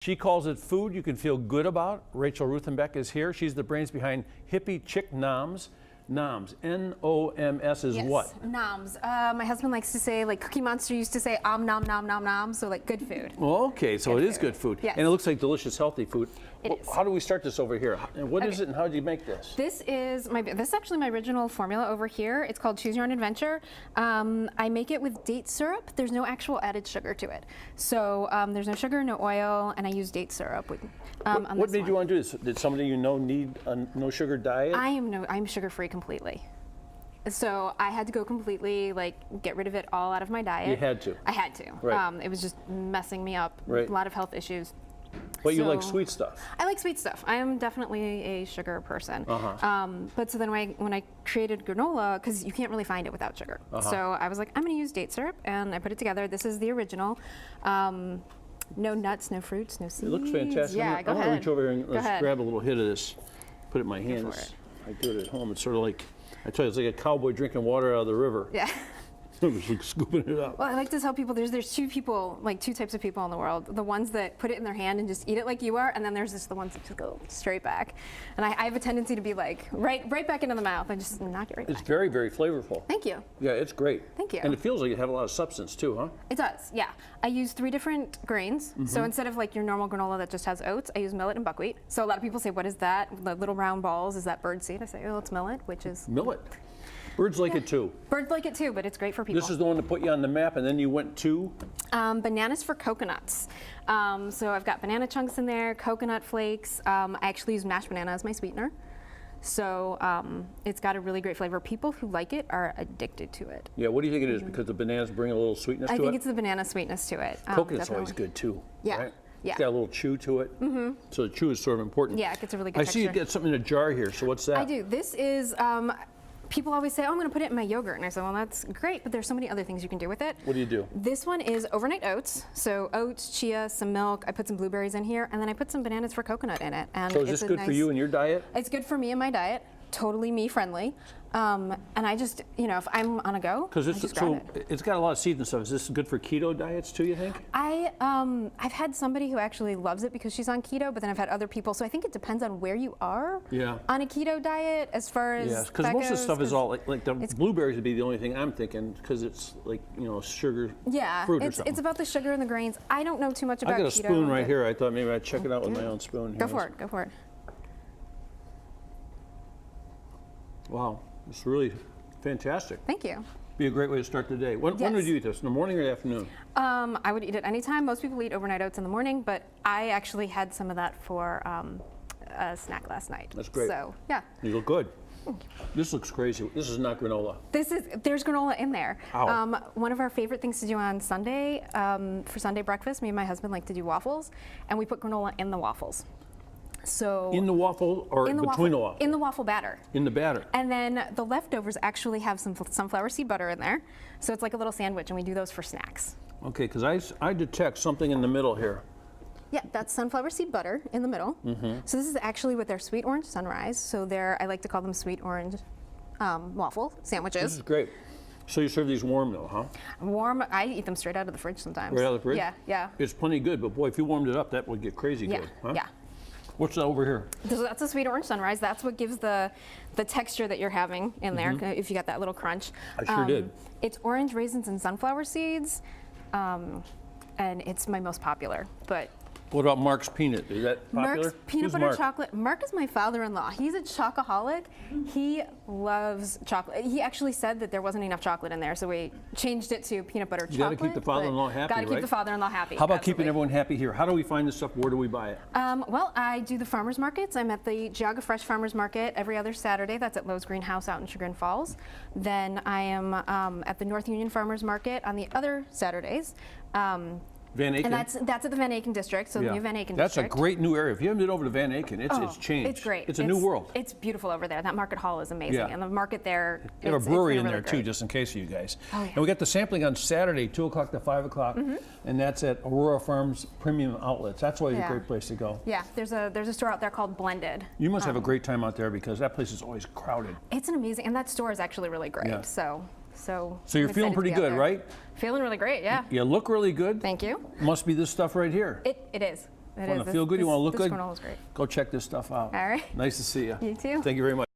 She calls it food you can feel good about. Rachel Ruthenbeck is here. She's the brains behind HippieChick Noms. Noms, N-O-M-S is what? Noms. My husband likes to say, like Cookie Monster used to say, nom nom nom nom, so like good food. Well, okay, so it is good food. Yes. And it looks like delicious, healthy food. It is. How do we start this over here? And what is it and how did you make this? This is actually my original formula over here. It's called Choose Your Own Adventure. I make it with date syrup. There's no actual added sugar to it. So there's no sugar, no oil, and I use date syrup. What made you want to do this? Did somebody you know need a no sugar diet? I'm sugar-free completely. So I had to go completely, get rid of it all out of my diet. You had to. I had to. Right. It was just messing me up. Right. A lot of health issues. But you like sweet stuff. I like sweet stuff. I am definitely a sugar person. But so then when I created granola, because you can't really find it without sugar. So I was like, I'm going to use date syrup, and I put it together. This is the original. No nuts, no fruits, no seeds. It looks fantastic. Yeah, go ahead. I'm going to reach over here and let's grab a little hit of this. Put it in my hands. For it. I do it at home. It's sort of like, I tell you, it's like a cowboy drinking water out of the river. Yeah. Just like scooping it up. Well, I like to tell people there's two types of people in the world. The ones that put it in their hand and just eat it like you are, and then there's just the ones that just go straight back. And I have a tendency to be like right back into the mouth. I just knock it right back. It's very, very flavorful. Thank you. Yeah, it's great. Thank you. And it feels like you have a lot of substance too, huh? It does, yeah. I use 3 different grains. So instead of like your normal granola that just has oats, I use millet and buckwheat. So a lot of people say, what is that? The little round balls, is that bird seed? I say, oh, it's millet, which is... Millet. Birds like it too. Birds like it too, but it's great for people. This is the one that put you on the map, and then you went to? Bananas for coconuts. So I've got banana chunks in there, coconut flakes. I actually use mashed banana as my sweetener. So it's got a really great flavor. People who like it are addicted to it. Yeah, what do you think it is? Because the bananas bring a little sweetness to it? I think it's the banana sweetness to it. Coconut's always good too. Yeah. Right? Yeah. It's got a little chew to it. So the chew is sort of important. Yeah, it gets a really good I texture. see you get something in a jar here, so what's that? I do. This is, people always say, oh, I'm going to put it in my yogurt. And I say, well, that's great, but there's so many other things you can do with it. What do you do? This one is overnight oats. So oats, chia, some milk. I put some blueberries in here, and then I put some bananas for coconut in it. And so is this good for you and your diet? It's good for me and my diet. Totally me friendly. And I just, if I'm on a go, I just grab it. It's got a lot of seeds and stuff. Is this good for keto diets too, you think? I've had somebody who actually loves it because she's on keto, but then I've had other people. So I think it depends on where you are on a keto diet as far as yes, because most of the stuff is all like the blueberries would be the only thing I'm thinking because it's like, sugar fruit or something. It's about the sugar and the grains. I don't know too much about keto. I got a spoon right here. I thought maybe I'd check it out with my own spoon. Go for it. Go for it. Wow, it's really fantastic. Thank you. Be a great way to start the day. When would you eat this? In the morning or the afternoon? I would eat it anytime. Most people eat overnight oats in the morning, but I actually had some of that for a snack last night. That's great. So yeah. You look good. This looks crazy. This is not granola. There's granola in there. Ow. One of our favorite things to do on Sunday, for Sunday breakfast, me and my husband like to do waffles, and we put granola in the waffles. So in the waffle or between the waffle? In the waffle batter. In the batter. And then the leftovers actually have some sunflower seed butter in there. So it's like a little sandwich, and we do those for snacks. Okay, because I detect something in the middle here. Yeah, that's sunflower seed butter in the middle. So this is actually with their sweet orange sunrise. So I like to call them sweet orange waffle sandwiches. This is great. So you serve these warm though, huh? Warm, I eat them straight out of the fridge sometimes. Right out of the fridge? Yeah, yeah. It's plenty good, but boy, if you warmed it up, that would get crazy good, huh? Yeah. What's that over here? So that's a sweet orange sunrise. That's what gives the texture that you're having in there, if you got that little crunch. I sure did. It's orange, raisins, and sunflower seeds, and it's my most popular. But what about Mark's peanut? Is that popular? Mark's peanut butter chocolate. Mark is my father-in-law. He's a chocoholic. He loves chocolate. He actually said that there wasn't enough chocolate in there, so we changed it to peanut butter chocolate. You got to keep the father-in-law happy, Got to keep the father-in-law happy. How about keeping everyone happy here? How do we find this stuff? Where do we buy it? Well, I do the farmers markets. I'm at the Geauga Fresh Farmers Market every other Saturday. That's at Lowe's Greenhouse out in Chagrin Falls. Then I am at the North Union Farmers Market on the other Saturdays. Van Aken. And that's at the Van Aken district, so the new Van Aken district. That's a great new area. If you haven't been over to Van Aken, it's changed. It's great. It's a new world. It's beautiful over there. That market hall is amazing. And the market there, they have a brewery in there too, just in case of you guys. Oh, yeah. And we got the sampling on Saturday, 2 o'clock to 5 o'clock, and that's at Aurora Farms Premium Outlets. That's always a great place to go. Yeah, there's a store out there called Blended. You must have a great time out there because that place is always crowded. It's an amazing, and that store is actually really great. Yeah. So you're feeling pretty good, right? Feeling really great, yeah. You look really good. Thank you. Must be this stuff right here. It is. It want is. to feel good, you want to look this good, granola's great. go check this stuff out. All right. Nice to see you. You too. Thank you very much.